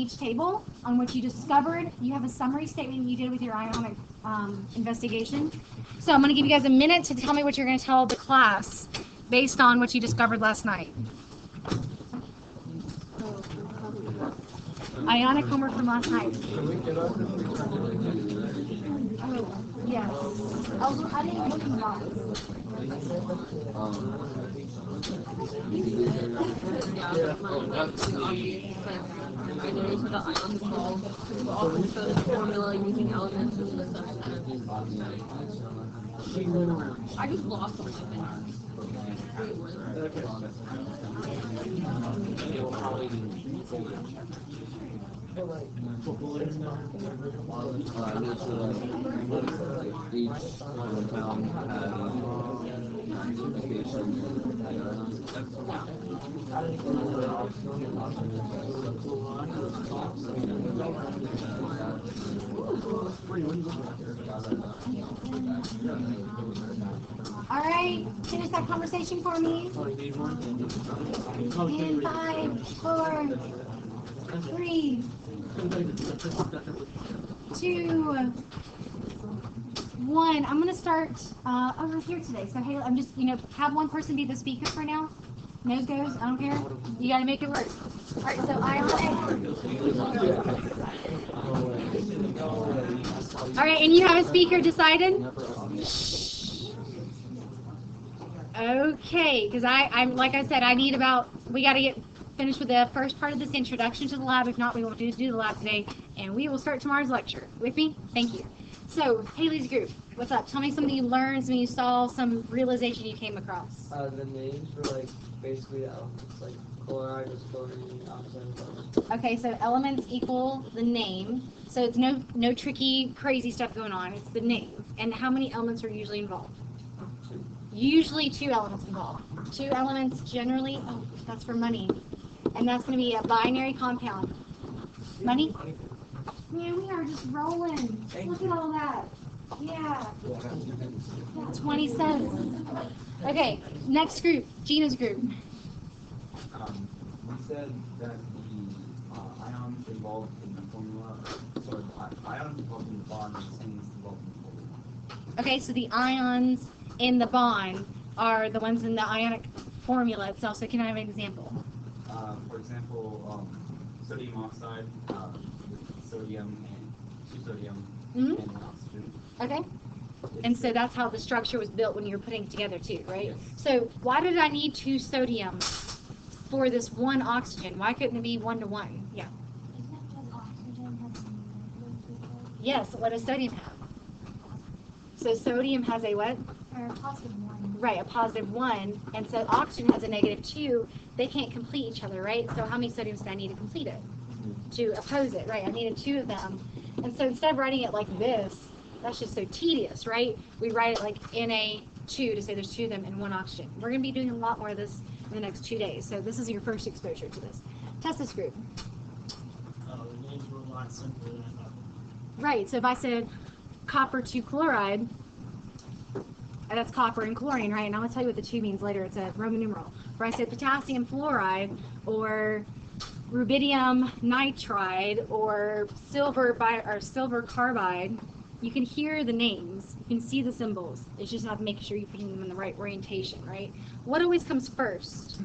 each table on what you discovered. You have a summary statement you did with your ionic investigation. So I'm going to give you guys a minute to tell me what you're going to tell the class based on what you discovered last night. Ionic homework from last night. Oh, yes. I didn't look in the box. Formula using elements in the substance. I just lost something. Each compound All right, finish that conversation for me. In 5, 4, 3, 2, 1. I'm going to start over here today. So, hey, I'm just, have one person be the speaker for now. Nose goes, I don't care. You got to make it work. All right, so all right, and you have a speaker decided? Okay, because I'm like I said, we got to get finished with the first part of this introduction to the lab. If not, we won't do the lab today, and we will start tomorrow's lecture. With me? Thank you. So, Haley's group, what's up? Tell me something you learned, something you saw, some realization you came across. The names were basically elements, like chloride is chlorine, oxide is oxygen. Okay, so elements equal the name. So it's no tricky, crazy stuff going on. It's the name. And how many elements are usually involved? Usually 2 elements involved. 2 elements generally, oh, that's for money. And that's going to be a binary compound. Money? Man, we are just rolling. Look at all that. Yeah. 20 cents. Okay, next group, Gina's group. We said that the ions involved in the formula, so the ions involved in the bond are the same as involved in the formula. Okay, so the ions in the bond are the ones in the ionic formula itself. So can I have an example? For example, sodium oxide with sodium and 2 sodium and 1 oxygen. Okay. And so that's how the structure was built when you were putting it together too, right? Yes. So why did I need 2 sodium for this 1 oxygen? Why couldn't it be 1 to 1? Yeah. Yes, what does sodium have? So sodium has a what? Or a positive 1. Right, a positive 1. And so oxygen has a negative 2. They can't complete each other, right? So how many sodiums did I need to complete it? To oppose it, right? I needed 2 of them. And so instead of writing it like this, that's just so tedious, right? We write it like Na2 to say there's 2 of them and 1 oxygen. We're going to be doing a lot more of this in the next 2 days. So this is your first exposure to this. Testis group. The names were a lot simpler than I thought. Right, so if I said copper 2 chloride, and that's copper and chlorine, right? And I'm going to tell you what the 2 means later. It's a Roman numeral. Or I said potassium fluoride, or rubidium nitride, or silver carbide. You can hear the names. You can see the symbols. It's just not making sure you're putting them in the right orientation, right? What always comes first?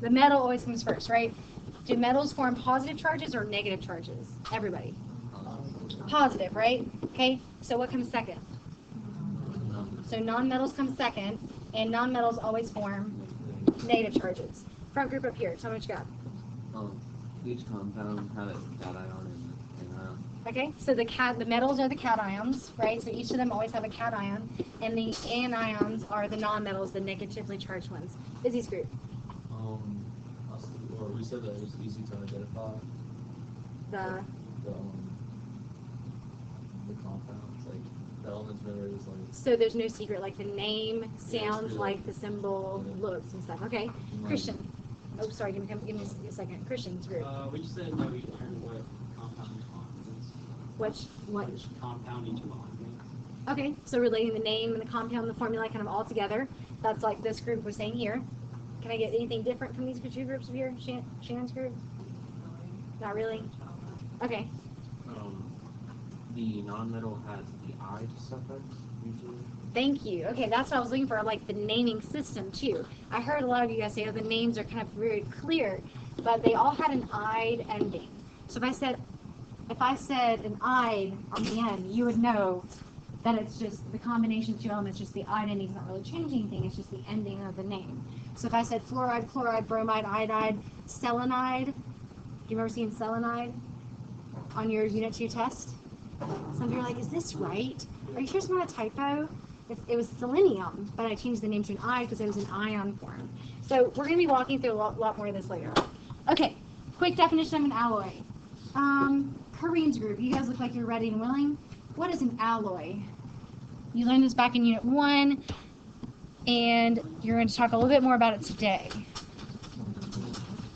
The metal always comes first, right? Do metals form positive charges or negative charges? Everybody. Positive, right? Okay, so what comes second? So non-metals come second, and non-metals always form negative charges. Front group up here, tell me what you got. Each compound had a cation and anion. Okay, so the metals are the cations, right? So each of them always have a cation, and the anions are the non-metals, the negatively charged ones. Izzy's group. We said that it was easy to identify The compounds, like the elements memory was like. So there's no secret, like the name sounds like the symbol looks and stuff. Okay, Christian. Oh, sorry, give me a second. Christian's group. We just said that we learned what compound each bond is. Which Compound each bond means. Okay, so relating the name and the compound and the formula kind of all together. That's like this group was saying here. Can I get anything different from these two groups of here? Shannon's group? Not really? Okay. The non-metal has the I suffix usually. Thank you. Okay, that's what I was looking for, like the naming system too. I heard a lot of you guys say, oh, the names are kind of very clear, but they all had an "ide" ending. So if I said an "ide" on the end, you would know that it's just the combination of two elements, just the "ide" ending is not really changing anything, it's just the ending of the name. So if I said fluoride, chloride, bromide, iodide, selenide, you remember seeing selenide on your Unit 2 test? Some of you are like, is this right? Are you sure it's not a typo? It was selenium, but I changed the name to an I because it was an ion form. So we're going to be walking through a lot more of this later. Okay, quick definition of an alloy. Korean's group, you guys look like you're ready and willing. What is an alloy? You learned this back in Unit 1, and you're going to talk a little bit more about it today.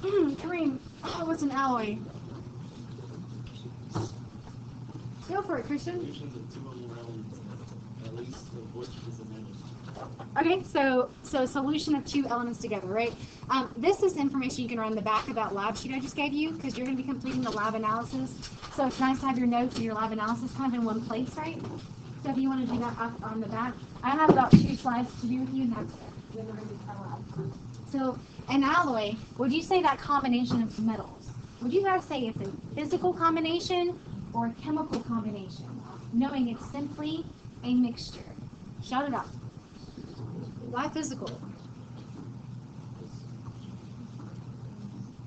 Kareem, what's an alloy? Go for it, Christian. Solutions of two or more elements, at least of which is an element. Okay, so a solution of two elements together, right? This is information you can run in the back of that lab sheet I just gave you, because you're going to be completing the lab analysis. So it's nice to have your notes and your lab analysis kind of in one place, right? So if you want to do that up on the back, I have about 2 slides to do with you, and that's it. Then we're going to do our lab. So an alloy, would you say that combination of metals? Would you guys say it's a physical combination or a chemical combination, knowing it's simply a mixture? Shout it out. Why physical?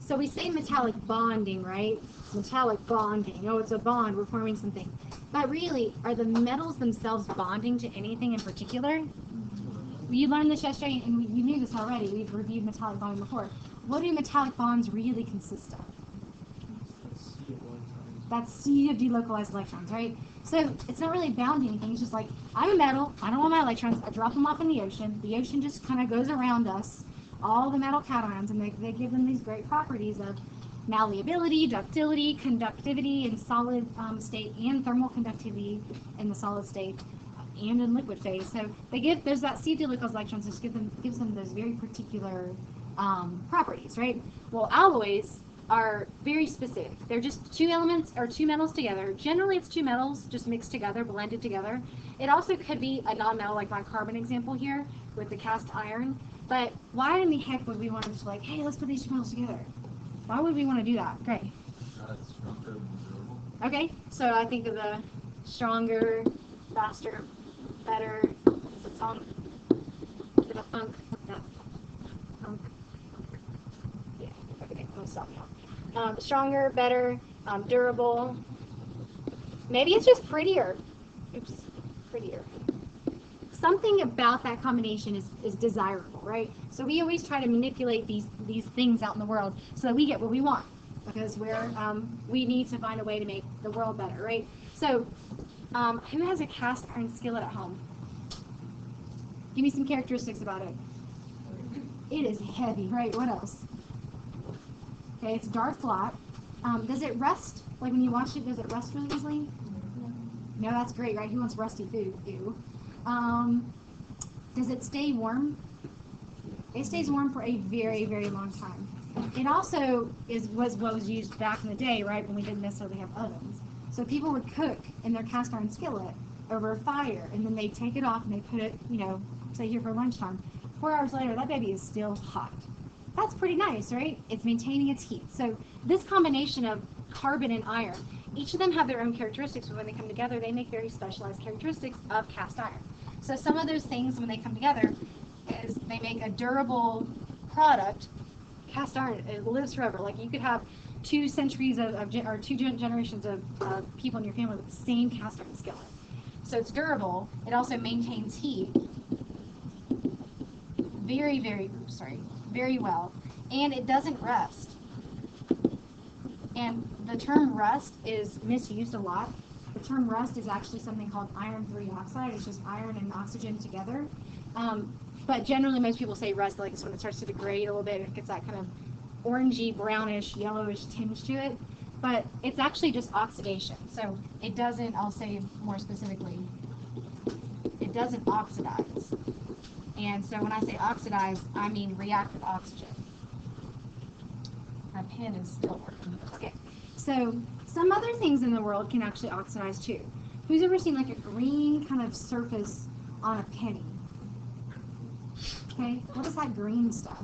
So we say metallic bonding, right? Metallic bonding. Oh, it's a bond. We're forming something. But really, are the metals themselves bonding to anything in particular? You learned this yesterday, and you knew this already. We've reviewed metallic bonding before. What do metallic bonds really consist of? That's C of delocalized electrons, right? So it's not really bound to anything. It's just like, I'm a metal, I don't want my electrons, I drop them off in the ocean. The ocean just kind of goes around us, all the metal cations, and they give them these great properties of malleability, ductility, conductivity in solid state, and thermal conductivity in the solid state, and in liquid phase. So there's that C of delocalized electrons, which gives them those very particular properties, right? Well, alloys are very specific. They're just two elements or two metals together. Generally, it's two metals just mixed together, blended together. It also could be a non-metal, like my carbon example here with the cast iron. But why in the heck would we want to just like, hey, let's put these two metals together? Why would we want to do that? Great. It's stronger and durable. Okay, so I think of the stronger, faster, better. Is it funk? Is it a funk? No. Funk. Yeah. Okay. I'm gonna stop now. Stronger, better, durable. Maybe it's just prettier. Oops, prettier. Something about that combination is desirable, right? So we always try to manipulate these things out in the world so that we get what we want, because we need to find a way to make the world better, right? So who has a cast iron skillet at home? Give me some characteristics about it. It is heavy, right? What else? Okay, it's dark flat. Does it rust? Like when you wash it, does it rust really easily? No, that's great, right? Who wants rusty food? Ew. Does it stay warm? It stays warm for a very, very long time. It also was what was used back in the day, right, when we didn't necessarily have ovens. So people would cook in their cast iron skillet over a fire, and then they'd take it off and they put it, say here for lunchtime. 4 hours later, that baby is still hot. That's pretty nice, right? It's maintaining its heat. So this combination of carbon and iron, each of them have their own characteristics, but when they come together, they make very specialized characteristics of cast iron. So some of those things, when they come together, is they make a durable product. Cast iron, it lives forever. Like you could have 2 centuries or 2 generations of people in your family with the same cast iron skillet. So it's durable. It also maintains heat very well, and it doesn't rust. And the term rust is misused a lot. The term rust is actually something called iron-3 oxide. It's just iron and oxygen together. But generally, most people say rust like it's when it starts to degrade a little bit. It gets that kind of orangey, brownish, yellowish tinge to it. But it's actually just oxidation. So it doesn't, I'll say more specifically, it doesn't oxidize. And so when I say oxidize, I mean react with oxygen. My pen is still working. Okay. So some other things in the world can actually oxidize too. Who's ever seen like a green kind of surface on a penny? Okay, what is that green stuff?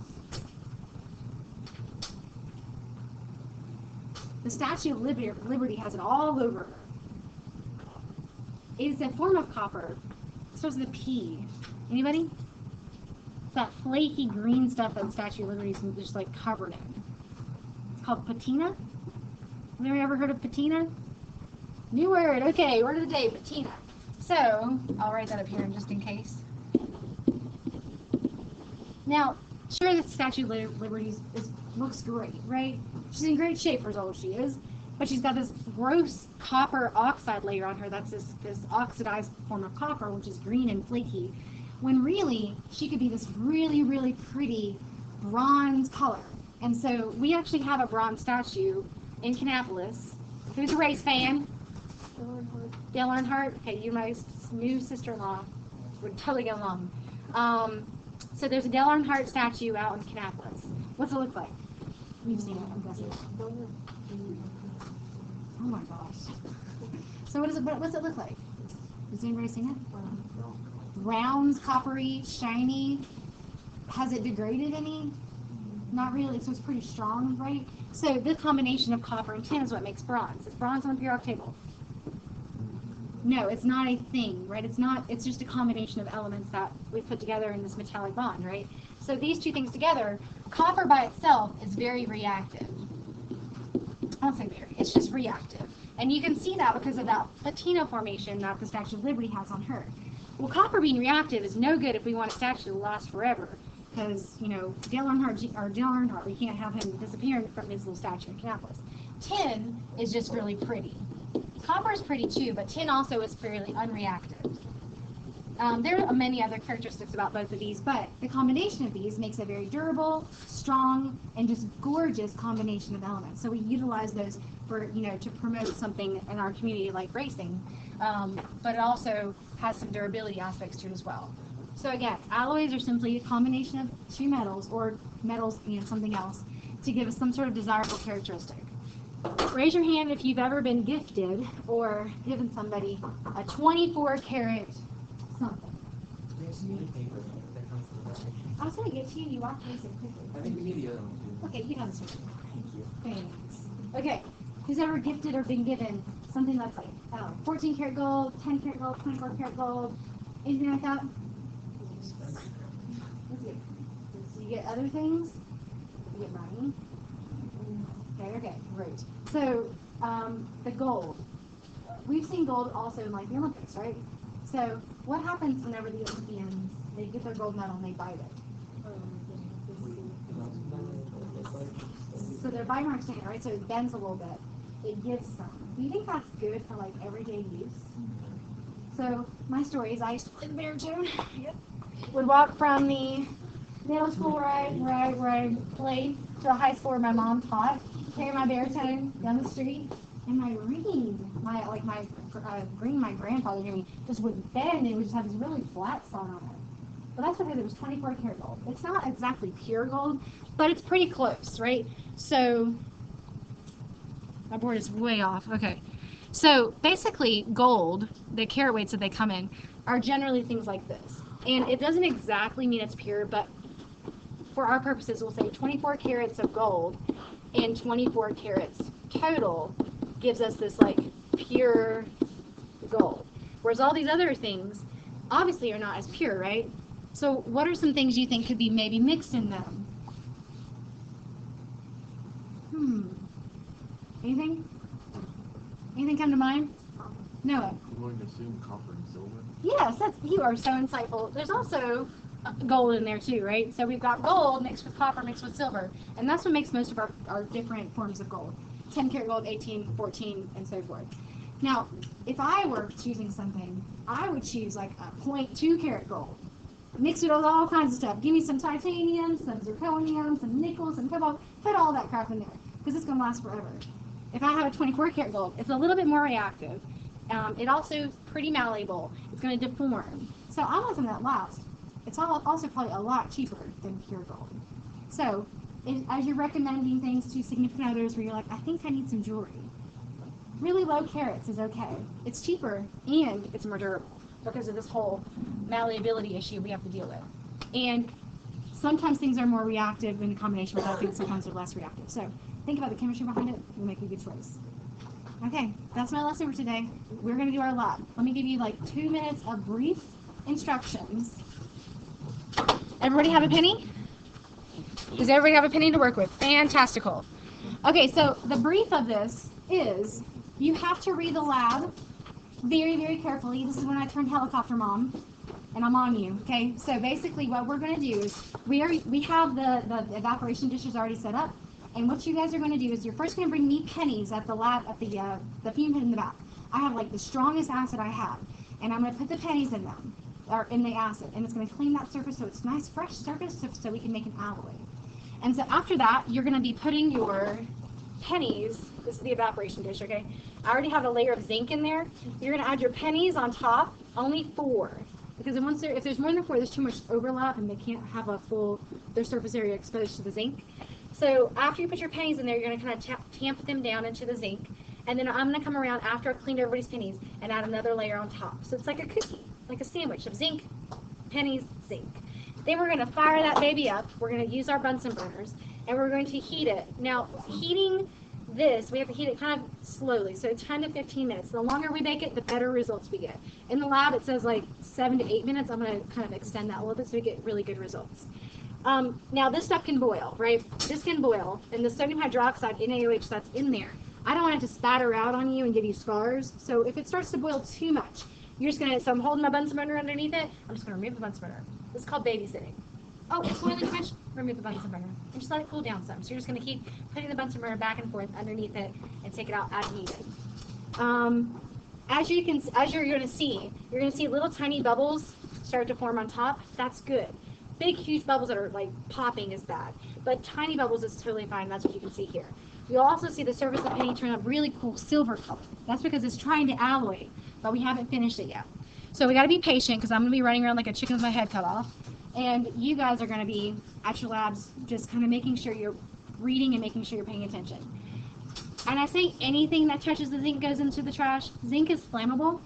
The Statue of Liberty has it all over her. It is a form of copper. It starts with a P. Anybody? It's that flaky green stuff that the Statue of Liberty is just like covered in. It's called patina. Have you ever heard of patina? New word. Okay, word of the day, patina. So, I'll write that up here just in case. Now, sure, the Statue of Liberty looks great, right? She's in great shape for as old as she is, but she's got this gross copper oxide layer on her. That's this oxidized form of copper, which is green and flaky, when really she could be this really, really pretty bronze color. And so we actually have a bronze statue in Kannapolis. Who's a race fan? Dale Earnhardt. Okay, you, my new sister-in-law, would totally get along. So there's a Dale Earnhardt statue out in Kannapolis. What's it look like? You've seen it, I'm guessing. Oh my gosh. So what's it look like? Has anybody seen it? Round, coppery, shiny. Has it degraded any? Not really, so it's pretty strong, right? So this combination of copper and tin is what makes bronze. Is bronze on the periodic table? No, it's not a thing, right? It's just a combination of elements that we put together in this metallic bond, right? So these two things together, copper by itself is very reactive. I don't say very, it's just reactive. And you can see that because of that patina formation that the Statue of Liberty has on her. Well, copper being reactive is no good if we want a statue to last forever. Because, you know, Dale Earnhardt, we can't have him disappear from his little statue in Kannapolis. Tin is just really pretty. Copper is pretty too, but tin also is fairly unreactive. There are many other characteristics about both of these, but the combination of these makes a very durable, strong, and just gorgeous combination of elements. So we utilize those for, you know, to promote something in our community like racing, but it also has some durability aspects to it as well. So again, alloys are simply a combination of two metals or metals and something else to give us some sort of desirable characteristic. Raise your hand if you've ever been gifted or given somebody a 24 karat something. I was going to give to you, you walked away so quickly. I think we need the other one too. Okay, you have this one. Thank you. Thanks. Okay, who's ever gifted or been given something that's like 14 karat gold, 10 karat gold, 24 karat gold, anything like that? Do you get other things? You get money? Okay, great. So, the gold. We've seen gold also in like the Olympics, right? So, what happens whenever the Olympians, they get their gold medal and they bite it? So their bite marks in it, right? So it bends a little bit. It gives some. Do you think that's good for like everyday use? So my story is I used to play the baritone. Yep. Would walk from the middle school where I played to the high school where my mom taught, carry my baritone down the street, and my ring, my ring my grandfather gave me just would bend and it would just have this really flat spot on it. But that's because it was 24 karat gold. It's not exactly pure gold, but it's pretty close, right? So my board is way off. Okay. So basically gold, the carat weights that they come in, are generally things like this. And it doesn't exactly mean it's pure, but for our purposes, we'll say 24 carats of gold and 24 carats total gives us this like pure gold. Whereas all these other things obviously are not as pure, right? So what are some things you think could be maybe mixed in them? Anything? Anything come to mind? Noah? I'm going to assume copper and silver. Yes, you are so insightful. There's also gold in there too, right? So we've got gold mixed with copper mixed with silver, and that's what makes most of our different forms of gold. 10 karat gold, 18, 14, and so forth. Now, if I were choosing something, I would choose like a 0.2 karat gold. Mix it with all kinds of stuff. Give me some titanium, some zirconium, some nickel, some cobalt. Put all that crap in there, because it's going to last forever. If I have a 24 karat gold, it's a little bit more reactive. It also is pretty malleable. It's going to deform. So I want something that lasts. It's also probably a lot cheaper than pure gold. So as you're recommending things to significant others where you're like, I think I need some jewelry, really low carrots is okay. It's cheaper and it's more durable because of this whole malleability issue we have to deal with. And sometimes things are more reactive in combination with other things, sometimes they're less reactive. So think about the chemistry behind it, you'll make a good choice. Okay, that's my lesson for today. We're going to do our lab. Let me give you like 2 minutes of brief instructions. Everybody have a penny? Does everybody have a penny to work with? Fantastical. Okay, so the brief of this is you have to read the lab very, very carefully. This is when I turned helicopter mom, and I'm on you. Okay, so basically what we're going to do is we have the evaporation dishes already set up, and what you guys are going to do is you're first going to bring me pennies at the lab at the fume hood in the back. I have like the strongest acid I have, and I'm going to put the pennies in them, or in the acid, and it's going to clean that surface so it's nice fresh surface so we can make an alloy. And so after that, you're going to be putting your pennies, this is the evaporation dish, okay? I already have a layer of zinc in there. You're going to add your pennies on top, only 4. Because if there's more than 4, there's too much overlap and they can't have their surface area exposed to the zinc. So after you put your pennies in there, you're going to kind of tamp them down into the zinc. And then I'm going to come around after I've cleaned everybody's pennies and add another layer on top. So it's like a cookie, like a sandwich of zinc, pennies, zinc. Then we're going to fire that baby up. We're going to use our Bunsen burners, and we're going to heat it. Now, heating this, we have to heat it kind of slowly, so 10 to 15 minutes. The longer we bake it, the better results we get. In the lab, it says like 7 to 8 minutes. I'm going to kind of extend that a little bit so we get really good results. Now, this stuff can boil, right? This can boil, and the sodium hydroxide, NaOH, that's in there. I don't want it to spatter out on you and give you scars, so if it starts to boil too much, you're just going to, so I'm holding my Bunsen burner underneath it. I'm just going to remove the Bunsen burner. This is called babysitting. Oh, it's boiling too much. Remove the Bunsen burner and just let it cool down some. So you're just going to keep putting the Bunsen burner back and forth underneath it and take it out as needed. As you're going to see, you're going to see little tiny bubbles start to form on top. That's good. Big, huge bubbles that are like popping is bad, but tiny bubbles is totally fine. That's what you can see here. You'll also see the surface of the penny turn a really cool silver color. That's because it's trying to alloy, but we haven't finished it yet. So we got to be patient because I'm going to be running around like a chicken with my head cut off. And you guys are going to be at your labs just kind of making sure you're reading and making sure you're paying attention. And I say anything that touches the zinc goes into the trash. Zinc is flammable.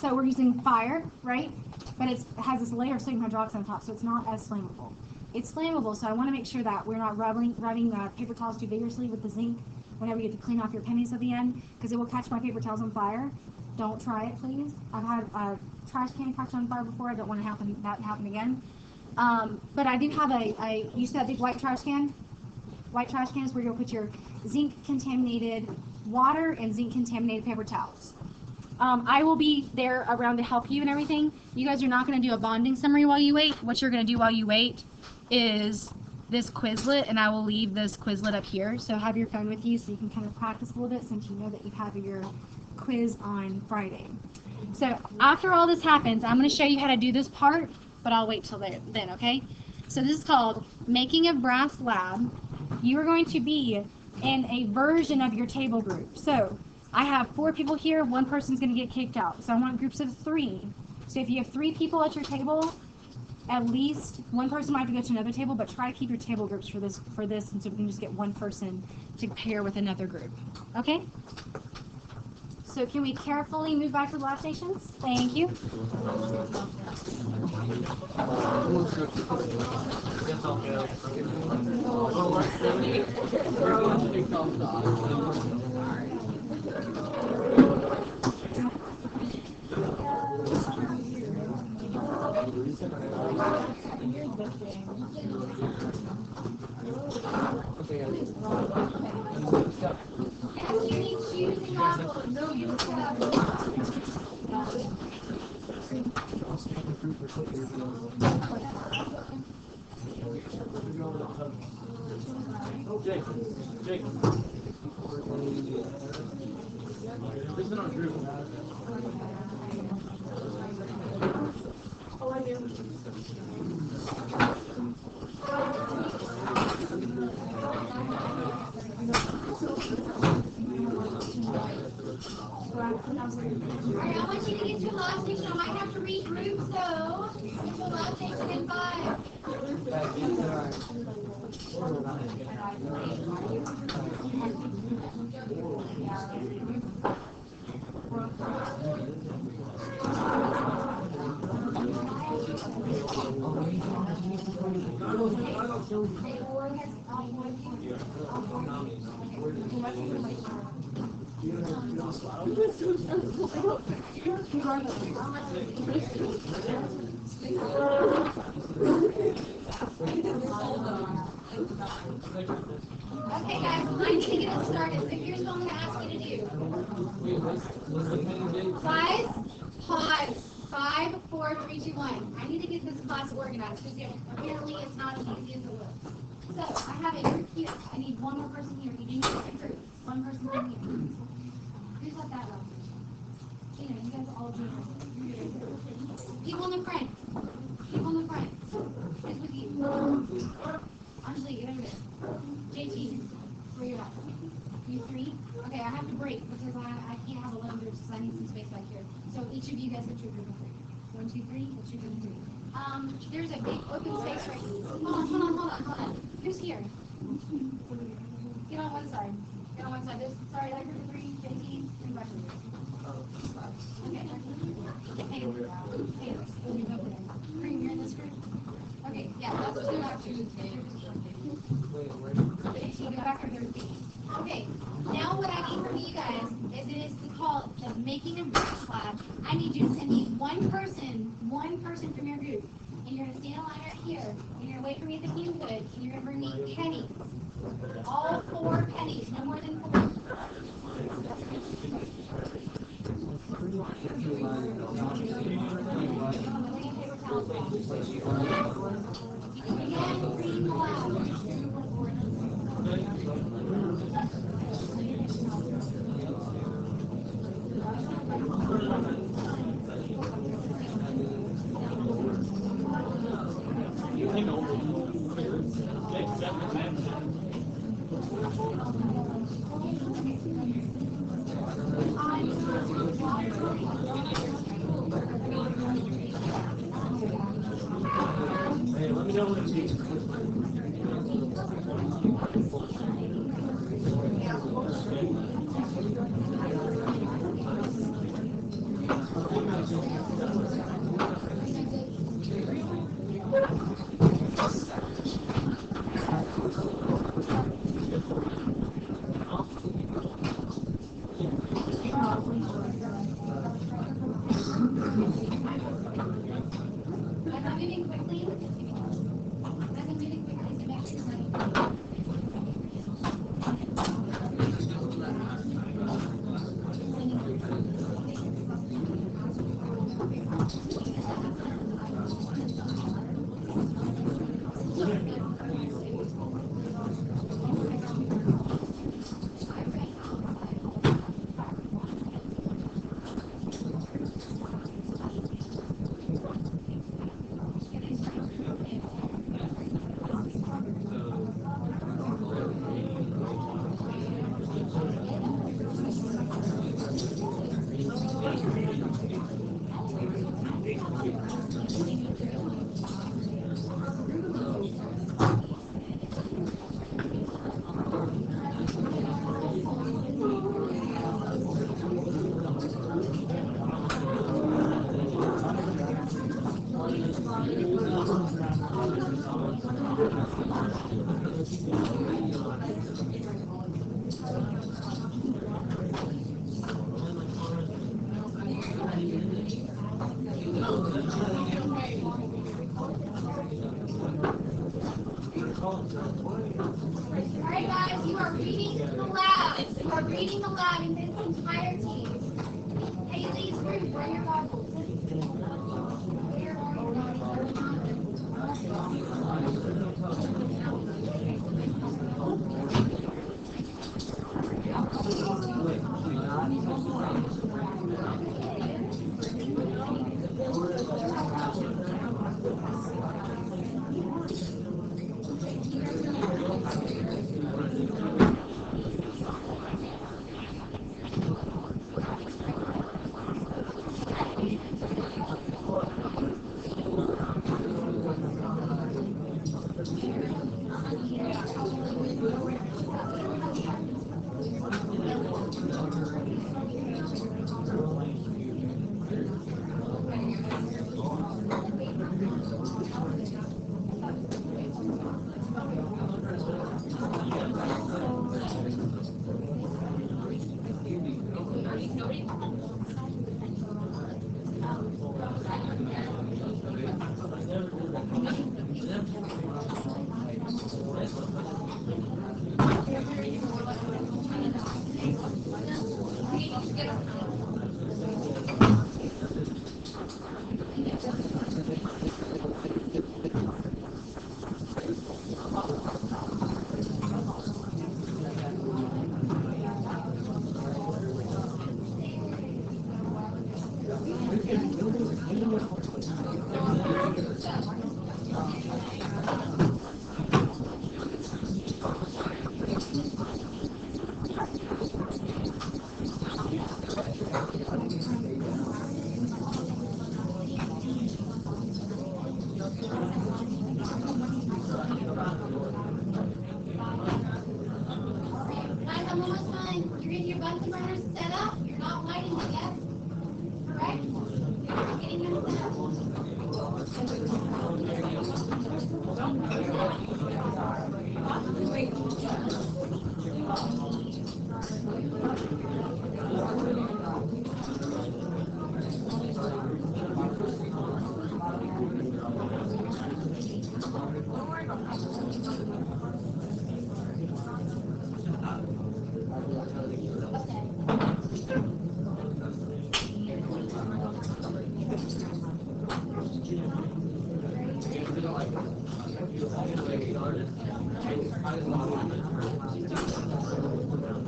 So we're using fire, right? But it has this layer of sodium hydroxide on top, so it's not as flammable. It's flammable, so I want to make sure that we're not rubbing paper towels too vigorously with the zinc whenever you get to clean off your pennies at the end, because it will catch my paper towels on fire. Don't try it, please. I've had a trash can catch on fire before. I don't want that to happen again. But I do have you see that big white trash can? White trash can is where you'll put your zinc-contaminated water and zinc-contaminated paper towels. I will be there around to help you and everything. You guys are not going to do a bonding summary while you wait. What you're going to do while you wait is this Quizlet, and I will leave this Quizlet up here. So have your phone with you so you can kind of practice a little bit since you know that you have your quiz on Friday. So after all this happens, I'm going to show you how to do this part, but I'll wait till then, okay? So this is called Making a Brass Lab. You are going to be in a version of your table group. So I have 4 people here, 1 person's going to get kicked out. So I want groups of 3. So if you have 3 people at your table, at least 1 person might have to go to another table, but try to keep your table groups for this, and so we can just get 1 person to pair with another group. Okay? So can we carefully move back to the lab stations? Thank you. Jake. Listen on Drew. Oh, I do. Alright, I want you to get to a lab station. I might have to regroup, so get to a lab station in 5. Okay, guys, I need to get it started. So here's what I'm gonna ask you to do. Guys, pause. 5, 4, 3, 2, 1. I need to get this class organized because apparently it's not as easy as it looks. So I have a group here. I need one more person here. You need to get a group. One person in here. Who's at that level? You know, you guys all do. People in the front. People in the front. Who's with you? Anjali, get over there. JT, where you at? You 3? Okay, I have to break because I can't have 11 groups because I need some space back here. So each of you guys get your group of 3. 1, 2, 3. What's your group of 3? There's a big open space right here. Hold on. Who's here? Get on one side. Sorry, that group of 3. JT, 3 questions. Okay. Hey, you're in this group? Okay, yeah, let's do that too. Okay, now what I need from you guys is to call the making a brush lab. I need you to send me one person from your group. And you're gonna stand in line right here. And you're gonna wait for me at the fume hood. And you're gonna bring me pennies. All 4 pennies, no more than 4. Alright guys, you are reading the lab. You are reading the lab in this entirety. Haley's group, where are your goggles? Where are your Guys, I'm almost done. You're getting your Bunsen burners set up. You're not lighting it yet. Correct? You're getting them set up.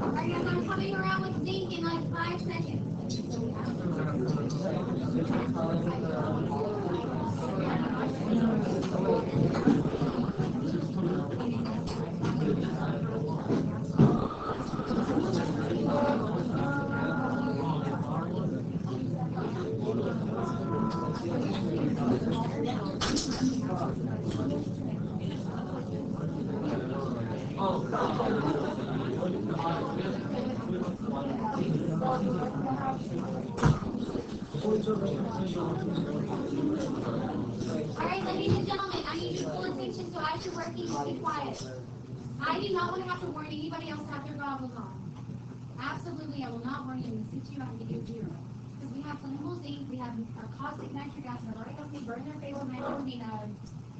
Alright, guys, I'm coming around with zinc in like 5 seconds. Alright, ladies and gentlemen, I need your full attention, so as you're working, just be quiet. I do not want to have to warn anybody else to have their goggles on. Absolutely, I will not warn you. I'm going to sit you out and give you a zero. Because we have flammable zinc, we have caustic nitric acid, and a lot of companies burn their fatal nitrosamine,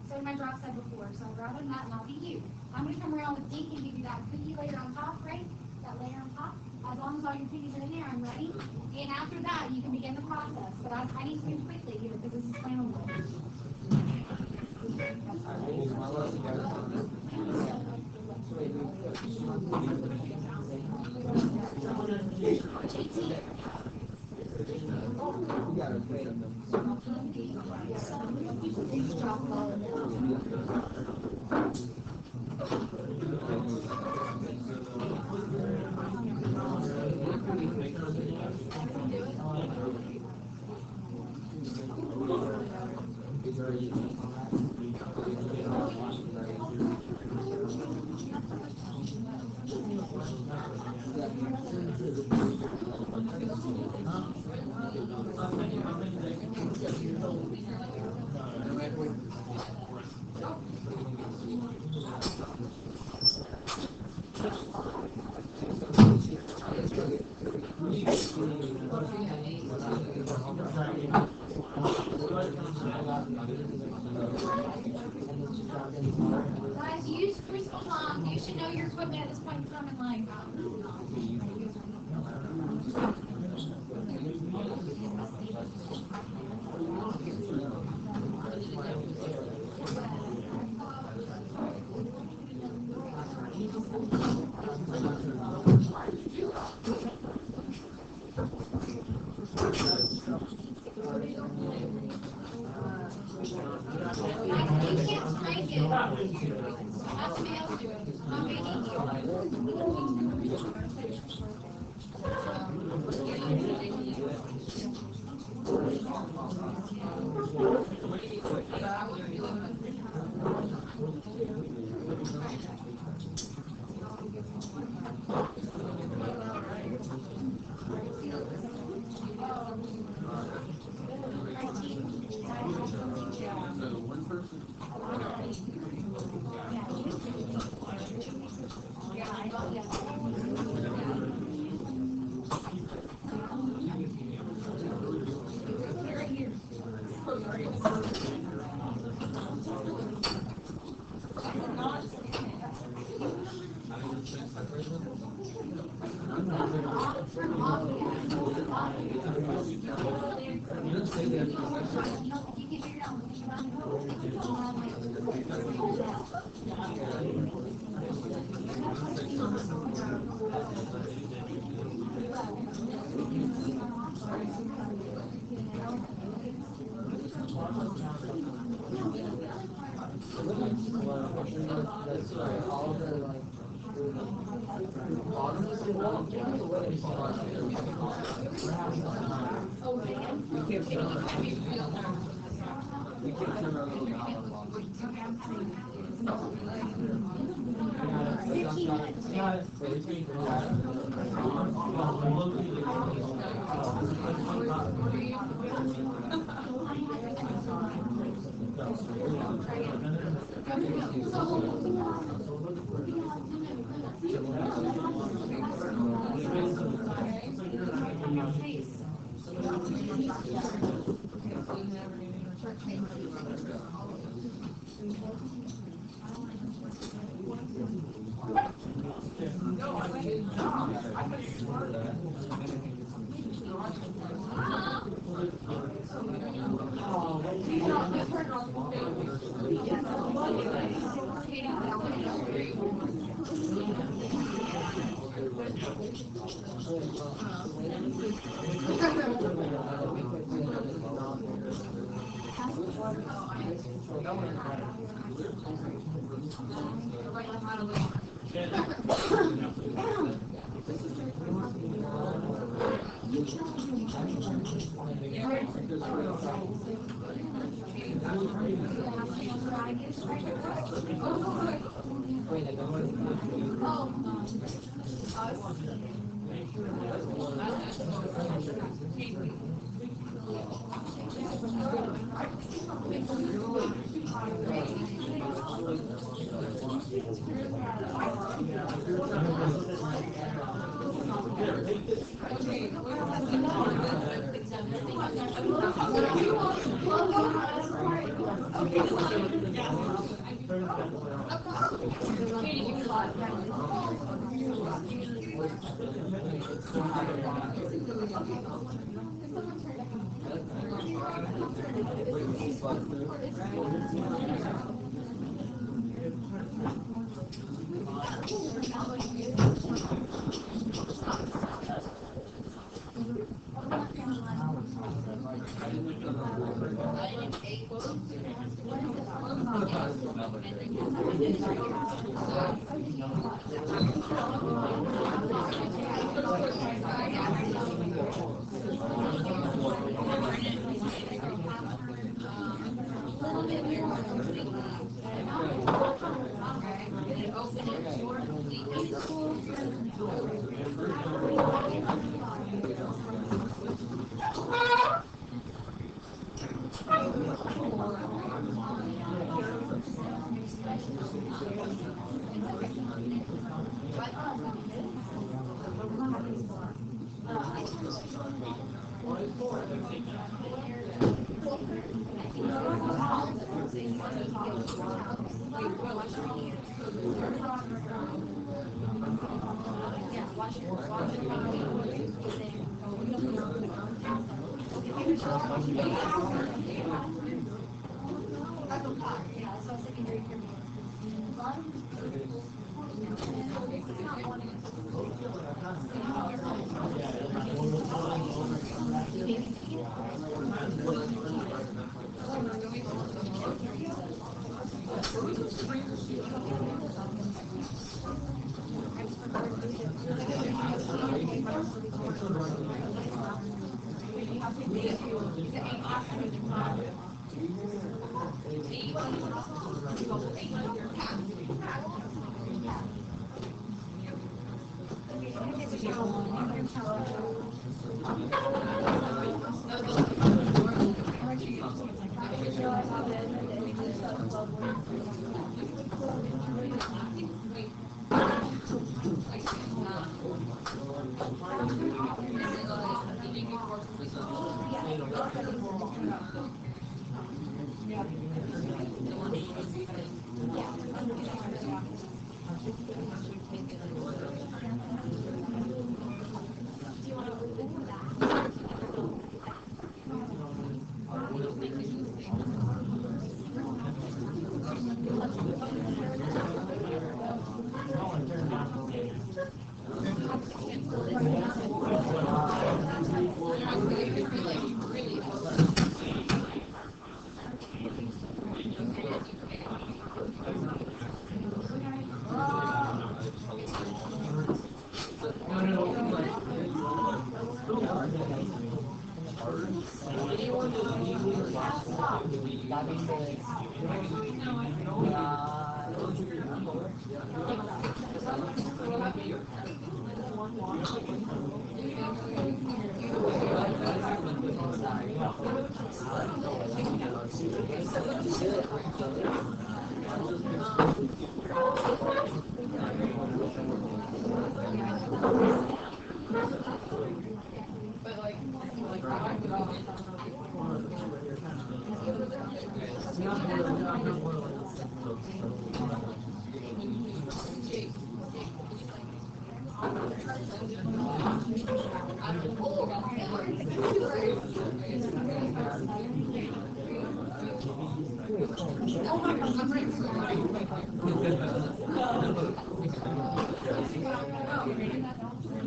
sodium hydroxide before, so I'd rather that not be you. I'm going to come around with zinc and give you that cookie layer on top, right? That layer on top. As long as all your cookies are in there, I'm ready. And after that, you can begin the process. But I need to move quickly here because this is flammable. Guys, use crystal palm. You should know your equipment at this point in time in life. Guys, you can't strike it. Have somebody else do it. I'm not making That's right. All the like. We can't turn our little dialogue on.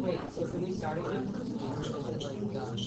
Wait, so can we start again? Is it like done?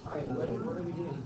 Alright, what are we doing?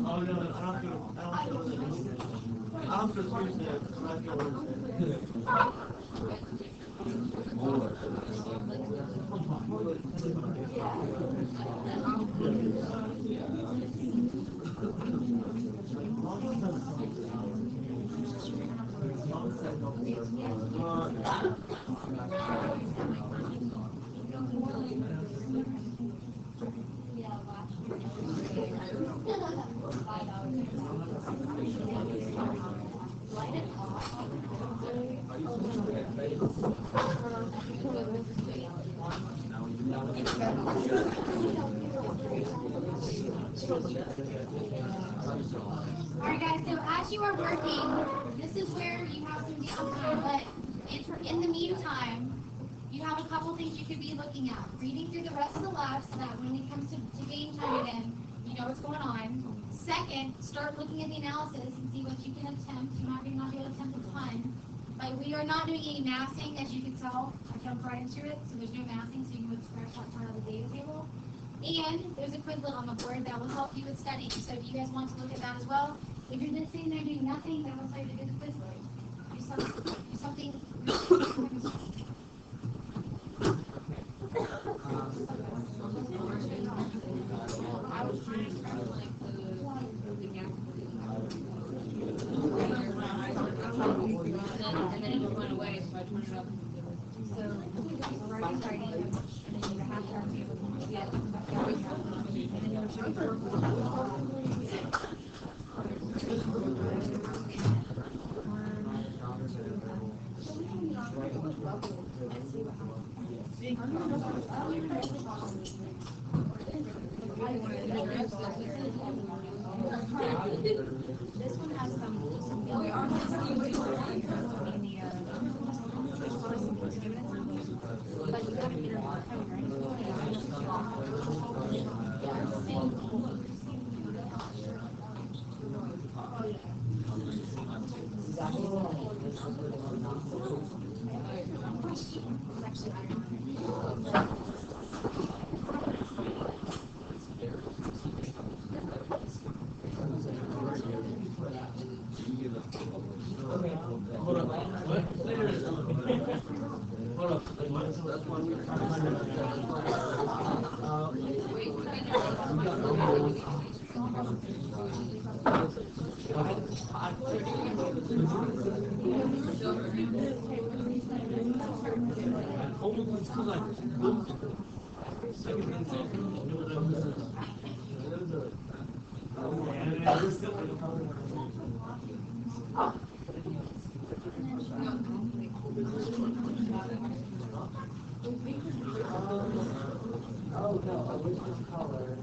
Oh, no, I don't feel Tuesday, I feel Wednesday. Alright guys, so as you are working, this is where you have some downtime, but in the meantime, you have a couple things you could be looking at. Reading through the rest of the labs so that when it comes to game time again, you know what's going on. Second, start looking at the analysis and see what you can attempt. You might not be able to attempt a ton. Like we are not doing any massing, as you can tell. I jumped right into it, so there's no massing, so you would scratch that part of the data table. And there's a Quizlet on the board that will help you with studying. So if you guys want to look at that as well, if you're just sitting there doing nothing, that will tell you to do the Quizlet. Do something. And then it went away, so I turned it up. This one has some yellow. But you haven't been Oh, no, original color.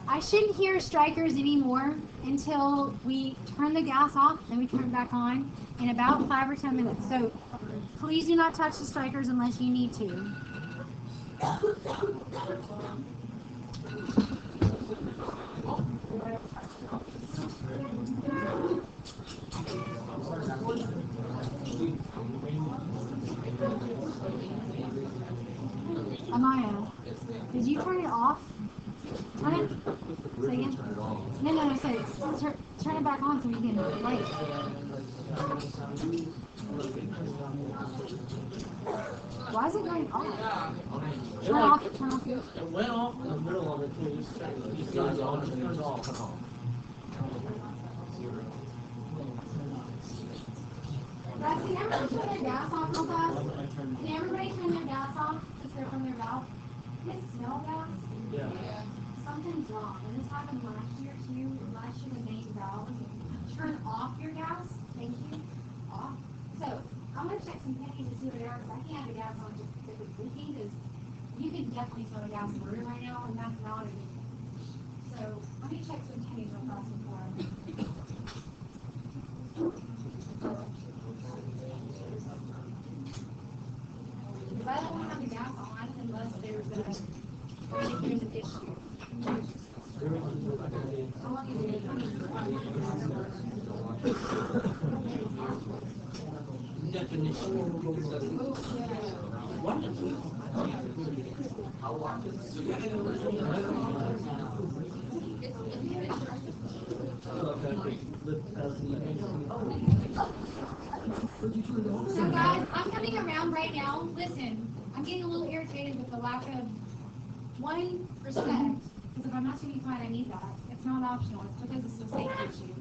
I shouldn't hear strikers anymore until we turn the gas off and we turn it back on in about 5 or 10 minutes. So please do not touch the strikers unless you need to. Amaya, did you turn it off? Turn it. Say again. No. Say turn it back on so we can play it. Why is it going off? Turn off. It went off in the middle of it, too. You turned it on, it turned off. Guys, can everybody turn their gas off real fast? Can everybody turn their gas off because they're from their valve? You guys smell gas? Yeah. Something's wrong. And this happened last year too. Last year the main valve. Turn off your gas. Thank you. Off. So I'm gonna check some pennies to see what they are because I can't have the gas on just if it's leaking because you can definitely smell the gas in the room right now and that's not a good thing. So let me check some pennies real fast before I because I don't want to have the gas on unless there's an issue. How long is it? So guys, I'm coming around right now. Listen, I'm getting a little irritated with the lack of, one, respect. Because if I'm not to be quiet, I need that. It's not optional. It's because it's a safety issue.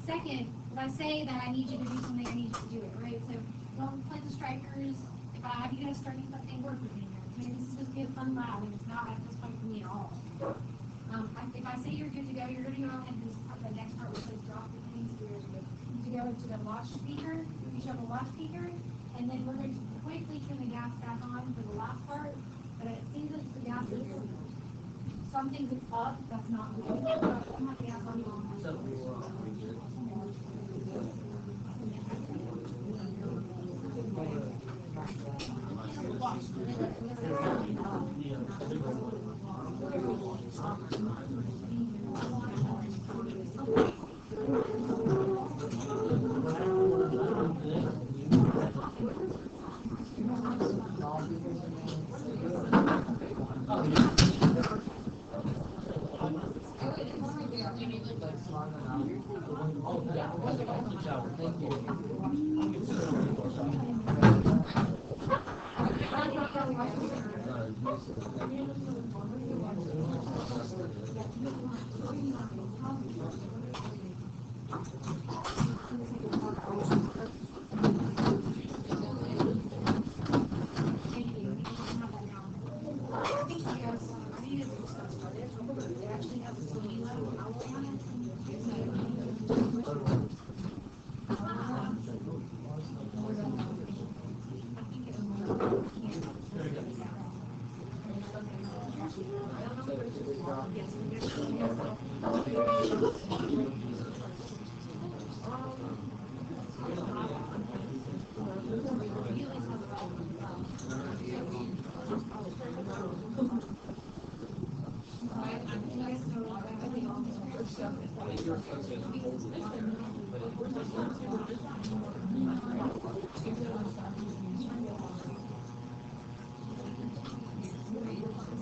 Second, if I say that I need you to do something, I need you to do it, right? So don't play the strikers. If I have you guys starting something, work with me. Okay, this is supposed to be a fun lab, and it's not at this point for me at all. If I say you're good to go, you're going to go ahead and just put the the next part which says drop the things to go to the wash speaker, you shove a wash speaker, and then we're going to quickly turn the gas back on for the last part, but it seems that the gas is, something's up, that's not good. I'm not the gas on.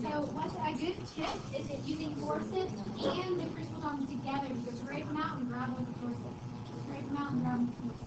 So what's a good tip is if using forceps and the crystal tongs together, you can scrape them out and grab with the forceps. Scrape them out and grab with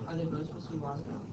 Are they both supposed to be locked out?